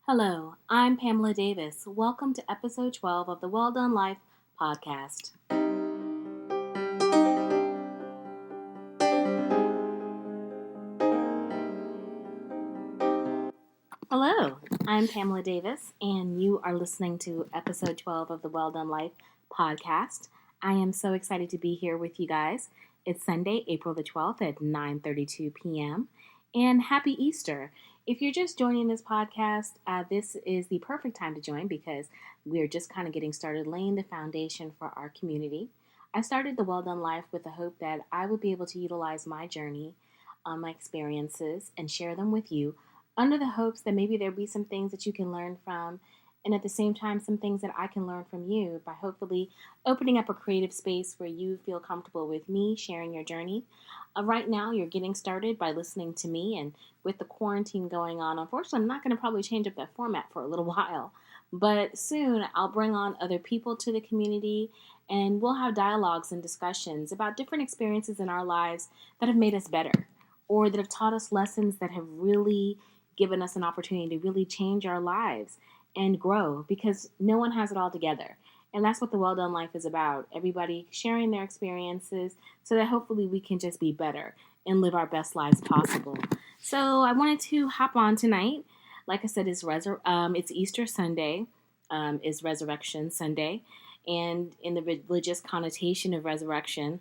Hello, I'm Pamela Davis. Welcome to episode 12 of the Well Done Life podcast. Hello, I'm Pamela Davis, and you are listening to episode 12 of the Well Done Life podcast. I am so excited to be here with you guys. It's Sunday, April the 12th at 9:32 p.m., and happy Easter. If you're just joining this podcast, this is the perfect time to join because we're just kind of getting started laying the foundation for our community. I started the Well Done Life with the hope that I would be able to utilize my journey, my experiences, and share them with you under the hopes that maybe there'll be some things that you can learn from, and at the same time, some things that I can learn from you by hopefully opening up a creative space where you feel comfortable with me sharing your journey. Right now, you're getting started by listening to me, and with the quarantine going on, unfortunately, I'm not going to probably change up that format for a little while, but soon I'll bring on other people to the community, and we'll have dialogues and discussions about different experiences in our lives that have made us better, or that have taught us lessons that have really given us an opportunity to really change our lives and grow, because no one has it all together. And that's what the Well Done Life is about. Everybody sharing their experiences so that hopefully we can just be better and live our best lives possible. So I wanted to hop on tonight. Like I said, it's Easter Sunday, is Resurrection Sunday. And in the religious connotation of resurrection,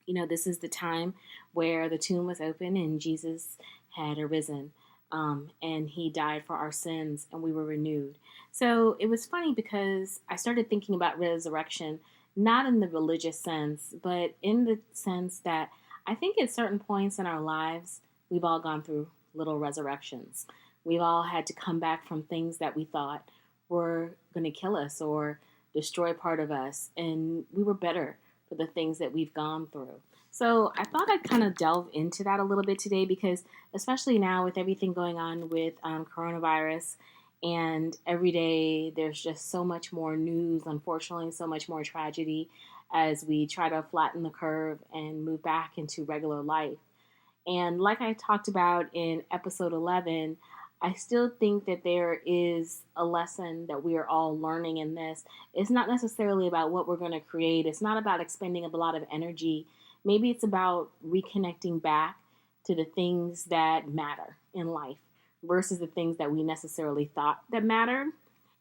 this is the time where the tomb was open and Jesus had arisen. And he died for our sins and we were renewed. So it was funny because I started thinking about resurrection, not in the religious sense, but in the sense that I think at certain points in our lives, we've all gone through little resurrections. We've all had to come back from things that we thought were going to kill us or destroy part of us. And we were better for the things that we've gone through. So I thought I'd kind of delve into that a little bit today because especially now with everything going on with coronavirus, and every day there's just so much more news, unfortunately, so much more tragedy as we try to flatten the curve and move back into regular life. And like I talked about in episode 11, I still think that there is a lesson that we are all learning in this. It's not necessarily about what we're going to create. It's not about expending a lot of energy. Maybe it's about reconnecting back to the things that matter in life versus the things that we necessarily thought that mattered.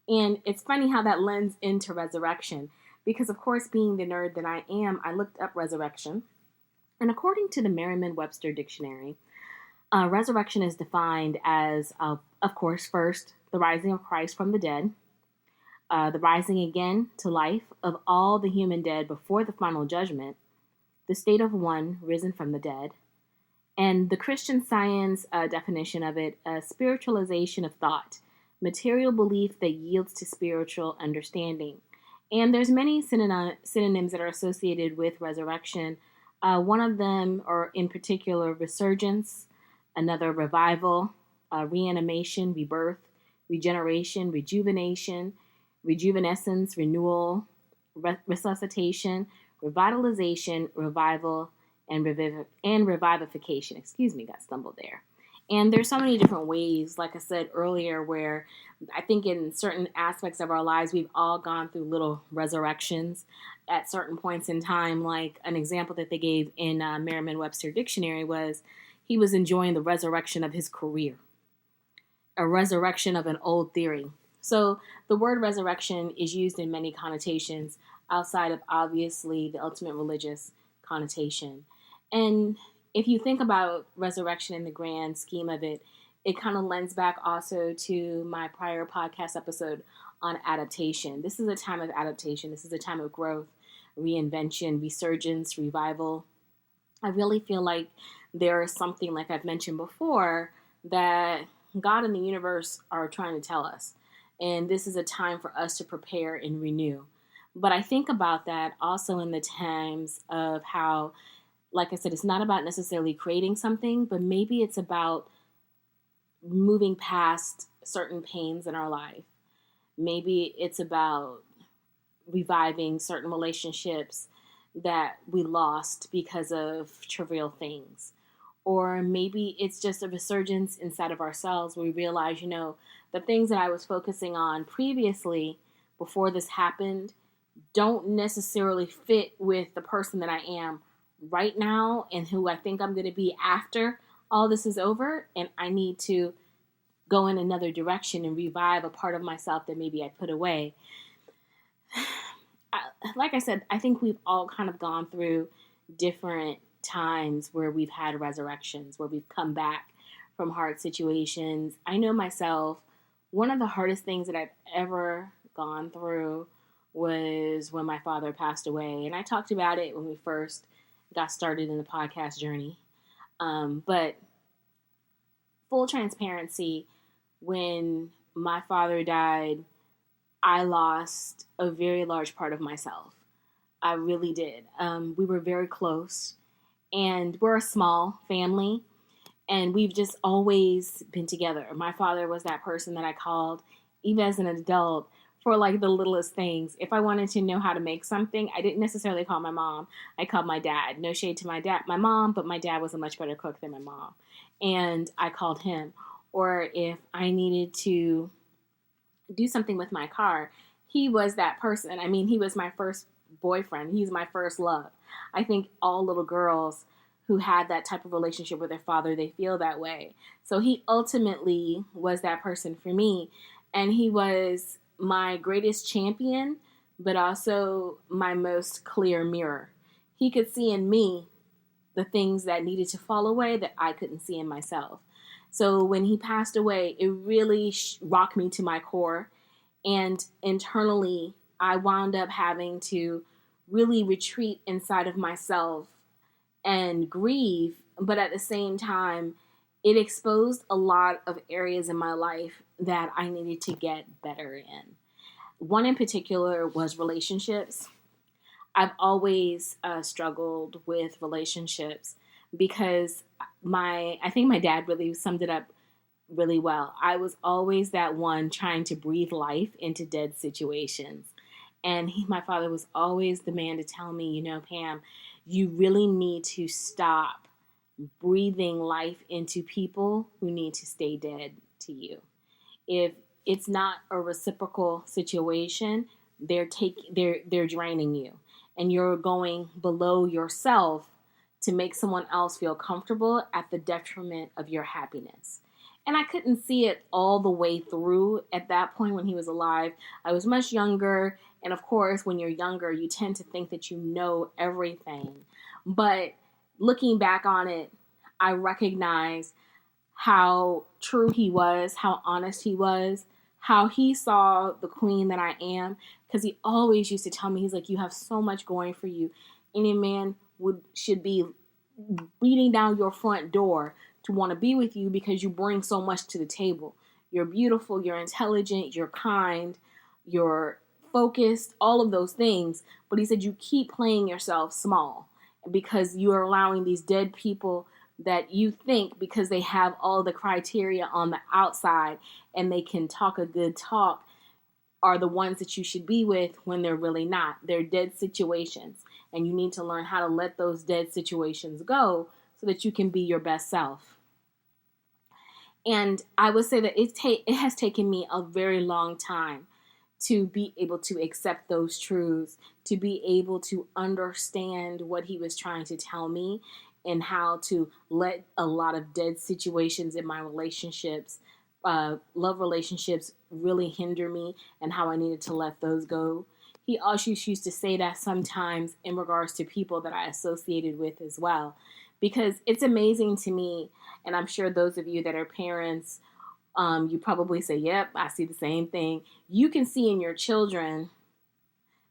And it's funny how that lends into resurrection because, of course, being the nerd that I am, I looked up resurrection. And according to the Merriam-Webster Dictionary, resurrection is defined as, of course, first, the rising of Christ from the dead, the rising again to life of all the human dead before the final judgment, the state of one risen from the dead, and the Christian Science definition of it, spiritualization of thought, material belief that yields to spiritual understanding. And there's many synonyms that are associated with resurrection. One of them, or in particular, resurgence, another revival, reanimation, rebirth, regeneration, rejuvenation, rejuvenescence, renewal, resuscitation, revitalization, revival, and revivification. Excuse me, got stumbled there. And there's so many different ways, like I said earlier, where I think in certain aspects of our lives, we've all gone through little resurrections at certain points in time. Like an example that they gave in Merriam-Webster Dictionary was he was enjoying the resurrection of his career, a resurrection of an old theory. So the word resurrection is used in many connotations outside of obviously the ultimate religious connotation. And if you think about resurrection in the grand scheme of it, it kind of lends back also to my prior podcast episode on adaptation. This is a time of adaptation. This is a time of growth, reinvention, resurgence, revival. I really feel like there is something, like I've mentioned before, that God and the universe are trying to tell us. And this is a time for us to prepare and renew. But I think about that also in the times of how, like I said, it's not about necessarily creating something, but maybe it's about moving past certain pains in our life. Maybe it's about reviving certain relationships that we lost because of trivial things. Or maybe it's just a resurgence inside of ourselves where we realize, the things that I was focusing on previously before this happened don't necessarily fit with the person that I am right now and who I think I'm going to be after all this is over. And I need to go in another direction and revive a part of myself that maybe I put away. Like I said, I think we've all kind of gone through different times where we've had resurrections, where we've come back from hard situations. I know myself, one of the hardest things that I've ever gone through was when my father passed away. And I talked about it when we first got started in the podcast journey. But full transparency, when my father died, I lost a very large part of myself. I really did. We were very close, and we're a small family, and we've just always been together. My father was that person that I called, even as an adult, for like the littlest things. If I wanted to know how to make something, I didn't necessarily call my mom. I called my dad. No shade to my mom, but my dad was a much better cook than my mom. And I called him. Or if I needed to do something with my car, he was that person. I mean, he was my first boyfriend. He's my first love. I think all little girls who had that type of relationship with their father, they feel that way. So he ultimately was that person for me. And he was my greatest champion, but also my most clear mirror. He could see in me the things that needed to fall away that I couldn't see in myself. So when he passed away, it really rocked me to my core. And internally, I wound up having to really retreat inside of myself and grieve. But at the same time, it exposed a lot of areas in my life that I needed to get better in. One in particular was relationships. I've always struggled with relationships because I think my dad really summed it up really well. I was always that one trying to breathe life into dead situations. And my father was always the man to tell me, you know, Pam, you really need to stop breathing life into people who need to stay dead to you. If it's not a reciprocal situation, they're draining you, and you're going below yourself to make someone else feel comfortable at the detriment of your happiness. And I couldn't see it all the way through at that point when he was alive. I was much younger, and of course, when you're younger, you tend to think that you know everything. But looking back on it, I recognize how true he was, how honest he was, how he saw the queen that I am. Because he always used to tell me, he's like, you have so much going for you. Any man should be beating down your front door to want to be with you because you bring so much to the table. You're beautiful, you're intelligent, you're kind, you're focused, all of those things. But he said you keep playing yourself small because you're allowing these dead people that you think because they have all the criteria on the outside and they can talk a good talk are the ones that you should be with when they're really not. They're dead situations. And you need to learn how to let those dead situations go so that you can be your best self. And I would say that it has taken me a very long time to be able to accept those truths, to be able to understand what he was trying to tell me, and how to let a lot of dead situations in my relationships, love relationships, really hinder me, and how I needed to let those go. He also used to say that sometimes in regards to people that I associated with as well. Because it's amazing to me, and I'm sure those of you that are parents, you probably say, yep, I see the same thing. You can see in your children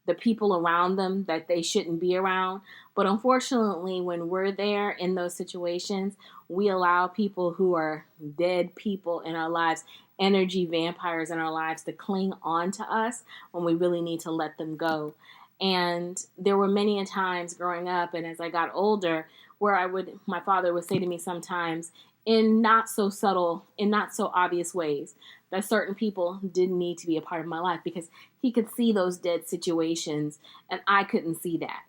the people around them that they shouldn't be around. But unfortunately, when we're there in those situations, we allow people who are dead people in our lives, energy vampires in our lives, to cling on to us when we really need to let them go. And there were many times growing up and as I got older where my father would say to me sometimes in not so subtle, in not so obvious ways, that certain people didn't need to be a part of my life because he could see those dead situations and I couldn't see that.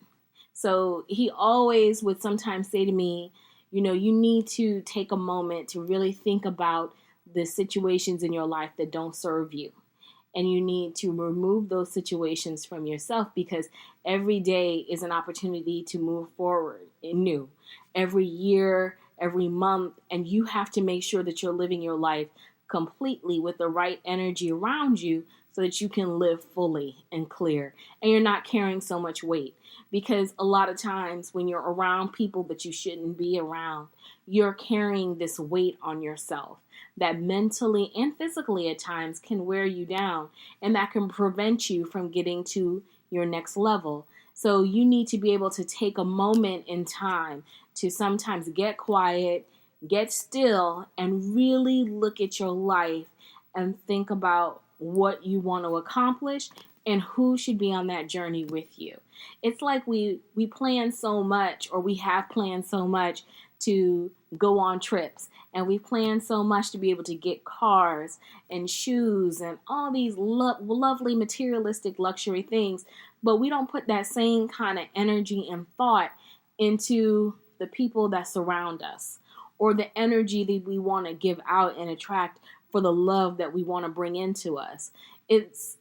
So he always would sometimes say to me, you know, you need to take a moment to really think about the situations in your life that don't serve you. And you need to remove those situations from yourself, because every day is an opportunity to move forward and new. Every year, every month, and you have to make sure that you're living your life completely with the right energy around you so that you can live fully and clear, and you're not carrying so much weight. Because a lot of times when you're around people that you shouldn't be around, you're carrying this weight on yourself that mentally and physically at times can wear you down, and that can prevent you from getting to your next level. So you need to be able to take a moment in time to sometimes get quiet, get still, and really look at your life and think about what you want to accomplish and who should be on that journey with you. It's like we plan so much, or we have planned so much to go on trips, and we plan so much to be able to get cars and shoes and all these lovely materialistic luxury things, but we don't put that same kind of energy and thought into the people that surround us, or the energy that we want to give out and attract for the love that we want to bring into us. It's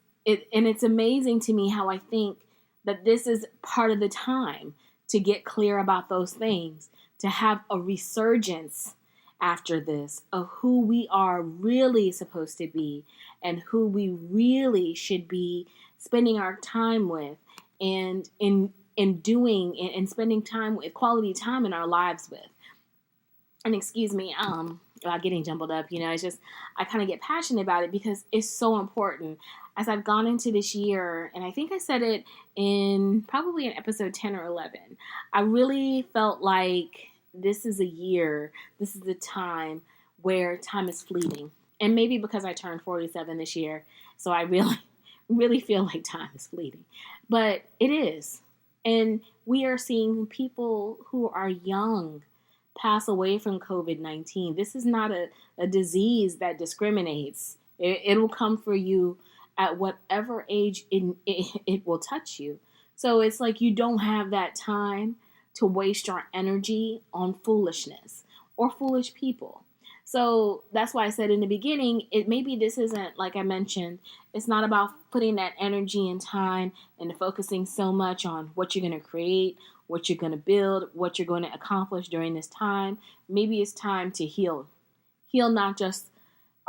amazing to me how I think that this is part of the time to get clear about those things, to have a resurgence after this of who we are really supposed to be and who we really should be spending our time with, and in doing and spending time with, quality time in our lives with. And excuse me, about getting jumbled up, it's just, I kind of get passionate about it because it's so important. As I've gone into this year, and I think I said it probably in episode 10 or 11, I really felt like this is a time where time is fleeting. And maybe because I turned 47 this year, so I really, really feel like time is fleeting. But it is. And we are seeing people who are young pass away from COVID-19. This is not a disease that discriminates. It'll come for you at whatever age it will touch you. So it's like you don't have that time to waste your energy on foolishness or foolish people. So that's why I said in the beginning, maybe this isn't, like I mentioned, it's not about putting that energy and time and focusing so much on what you're going to create, what you're going to build, what you're going to accomplish during this time. Maybe it's time to heal. Heal not just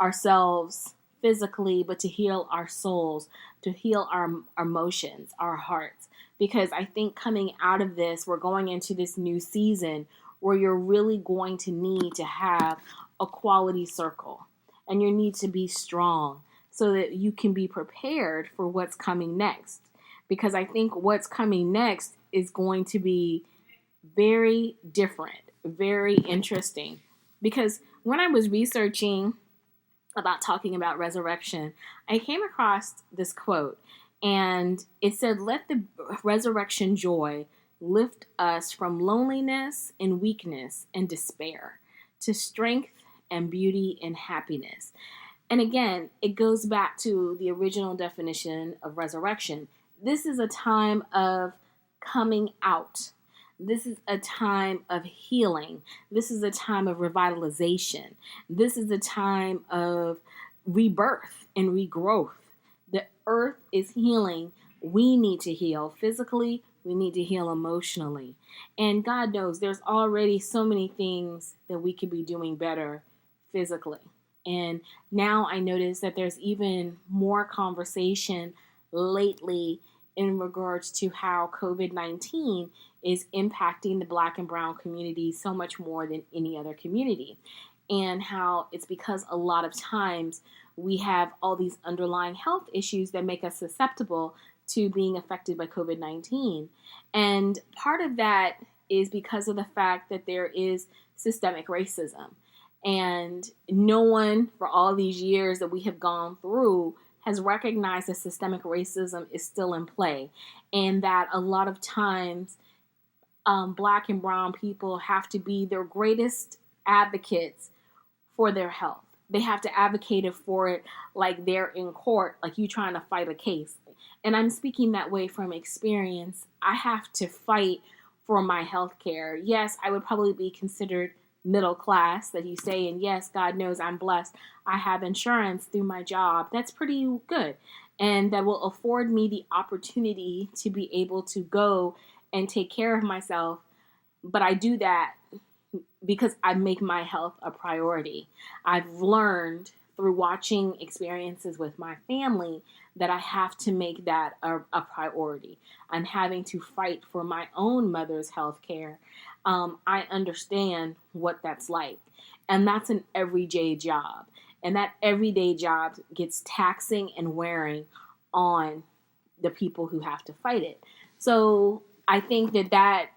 ourselves physically, but to heal our souls, to heal our emotions, our hearts. Because I think coming out of this, we're going into this new season where you're really going to need to have a quality circle, and you need to be strong so that you can be prepared for what's coming next. Because I think what's coming next is going to be very different, very interesting. Because when I was researching about talking about resurrection, I came across this quote, and it said, "Let the resurrection joy lift us from loneliness and weakness and despair to strength and beauty and happiness." And again, it goes back to the original definition of resurrection. This is a time of coming out. This is a time of healing. This is a time of revitalization. This is a time of rebirth and regrowth. The earth is healing. We need to heal physically. We need to heal emotionally. And God knows there's already so many things that we could be doing better physically. And now I notice that there's even more conversation lately in regards to how COVID-19 is impacting the Black and Brown community so much more than any other community. And how it's because a lot of times we have all these underlying health issues that make us susceptible to being affected by COVID-19. And part of that is because of the fact that there is systemic racism. And no one, for all these years that we have gone through, has recognized that systemic racism is still in play, and that a lot of times Black and Brown people have to be their greatest advocates for their health. They have to advocate for it like they're in court, like you trying to fight a case. And I'm speaking that way from experience. I have to fight for my health care. Yes, I would probably be considered middle class that you say, and yes, God knows I'm blessed. I have insurance through my job. That's pretty good. And that will afford me the opportunity to be able to go and take care of myself. But I do that because I make my health a priority. I've learned through watching experiences with my family that I have to make that a priority. I'm having to fight for my own mother's health care. I understand what that's like. And that's an everyday job. And that everyday job gets taxing and wearing on the people who have to fight it. So I think that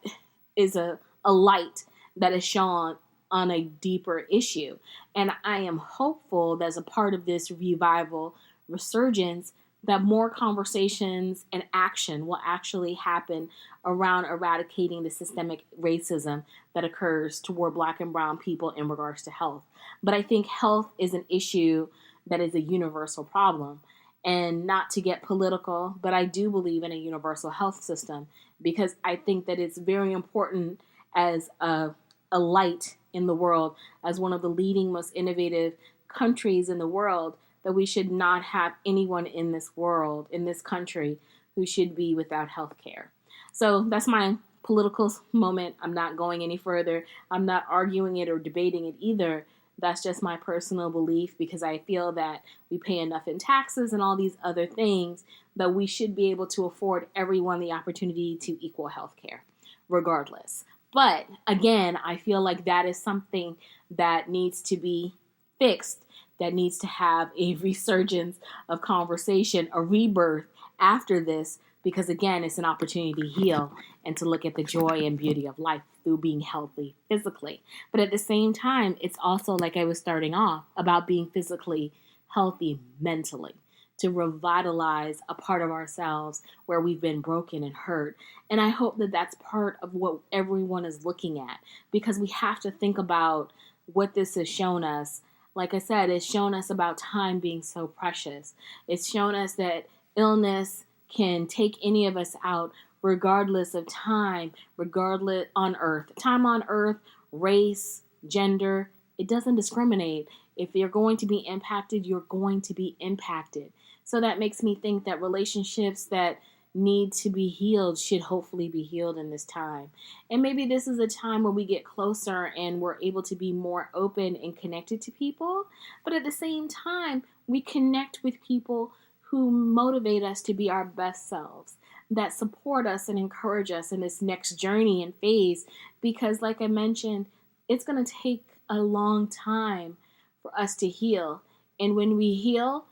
is a light that is shown on a deeper issue. And I am hopeful that as a part of this revival resurgence, that more conversations and action will actually happen around eradicating the systemic racism that occurs toward Black and brown people in regards to health. But I think health is an issue that is a universal problem. And not to get political, but I do believe in a universal health system because I think that it's very important as a light in the world, as one of the leading, most innovative countries in the world, that we should not have anyone in this world, in this country, who should be without health care. So that's my political moment. I'm not going any further. I'm not arguing it or debating it either. That's just my personal belief because I feel that we pay enough in taxes and all these other things that we should be able to afford everyone the opportunity to equal health care, regardless. But again, I feel like that is something that needs to be fixed, that needs to have a resurgence of conversation, a rebirth after this, because again, it's an opportunity to heal and to look at the joy and beauty of life through being healthy physically. But at the same time, it's also, like I was starting off, about being physically healthy mentally, to revitalize a part of ourselves where we've been broken and hurt. And I hope that that's part of what everyone is looking at, because we have to think about what this has shown us. Like I said, it's shown us about time being so precious. It's shown us that illness can take any of us out regardless of time, regardless on earth. Time on earth, race, gender, it doesn't discriminate. If you're going to be impacted, you're going to be impacted. So that makes me think that relationships that need to be healed should hopefully be healed in this time. And maybe this is a time where we get closer and we're able to be more open and connected to people. But at the same time, we connect with people who motivate us to be our best selves, that support us and encourage us in this next journey and phase. Because like I mentioned, it's going to take a long time for us to heal. And when we heal,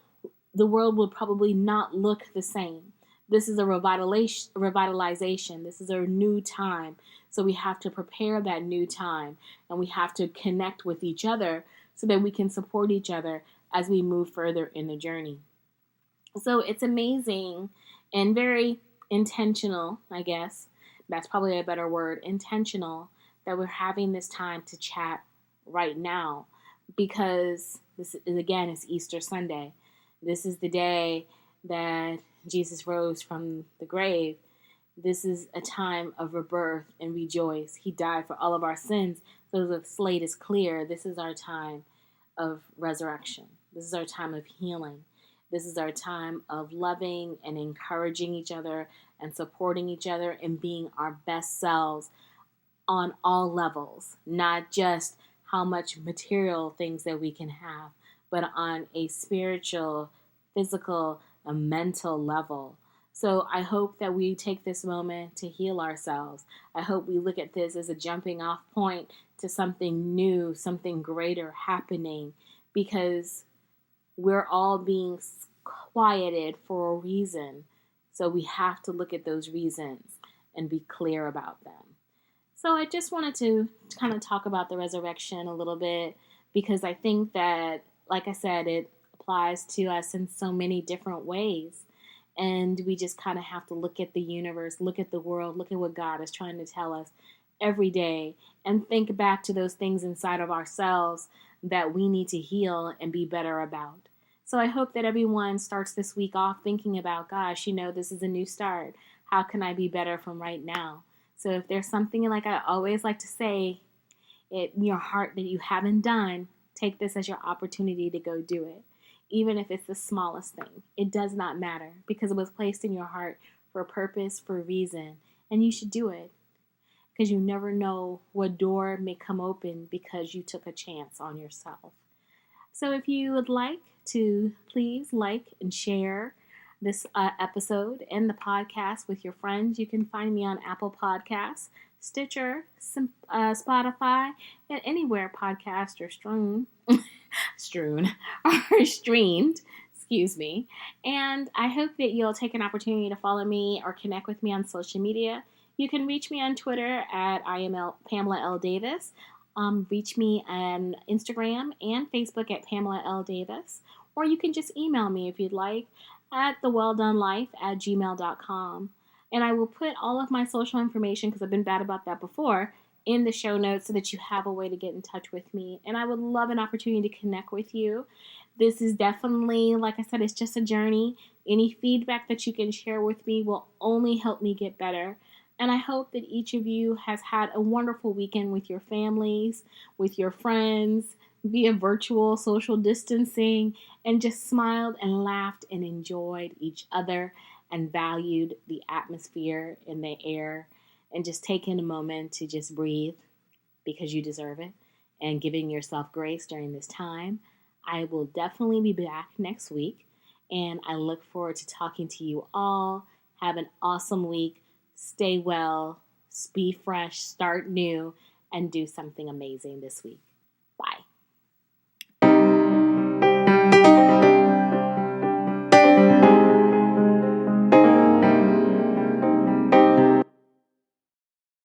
the world will probably not look the same. This is a revitalization. This is a new time. So we have to prepare that new time, and we have to connect with each other so that we can support each other as we move further in the journey. So it's amazing and very intentional, I guess. That's probably a better word, intentional, that we're having this time to chat right now, because this is, again, it's Easter Sunday. This is the day that Jesus rose from the grave. This is a time of rebirth and rejoice. He died for all of our sins. So the slate is clear. This is our time of resurrection. This is our time of healing. This is our time of loving and encouraging each other and supporting each other and being our best selves on all levels, not just how much material things that we can have, but on a spiritual, physical, a mental level. So I hope that we take this moment to heal ourselves. I hope we look at this as a jumping off point to something new, something greater happening, because we're all being quieted for a reason. So we have to look at those reasons and be clear about them. So I just wanted to kind of talk about the resurrection a little bit, because I think that, like I said, it applies to us in so many different ways. And we just kind of have to look at the universe, look at the world, look at what God is trying to tell us every day, and think back to those things inside of ourselves that we need to heal and be better about. So I hope that everyone starts this week off thinking about, gosh, this is a new start. How can I be better from right now? So if there's something, like I always like to say, it in your heart that you haven't done, take this as your opportunity to go do it. Even if it's the smallest thing, it does not matter because it was placed in your heart for a purpose, for a reason, and you should do it because you never know what door may come open because you took a chance on yourself. So if you would like to, please like and share this episode and the podcast with your friends. You can find me on Apple Podcasts, Stitcher, Spotify, and anywhere podcasts are streamed. Excuse me. And I hope that you'll take an opportunity to follow me or connect with me on social media. You can reach me on Twitter at Pamela L. Davis. Reach me on Instagram and Facebook at Pamela L. Davis. Or you can just email me if you'd like at thewelldonelife@gmail.com. And I will put all of my social information, because I've been bad about that before, in the show notes so that you have a way to get in touch with me. And I would love an opportunity to connect with you. This is definitely, like I said, it's just a journey. Any feedback that you can share with me will only help me get better. And I hope that each of you has had a wonderful weekend with your families, with your friends, via virtual social distancing, and just smiled and laughed and enjoyed each other and valued the atmosphere and the air, and just taking a moment to just breathe because you deserve it, and giving yourself grace during this time. I will definitely be back next week, and I look forward to talking to you all. Have an awesome week. Stay well, be fresh, start new, and do something amazing this week.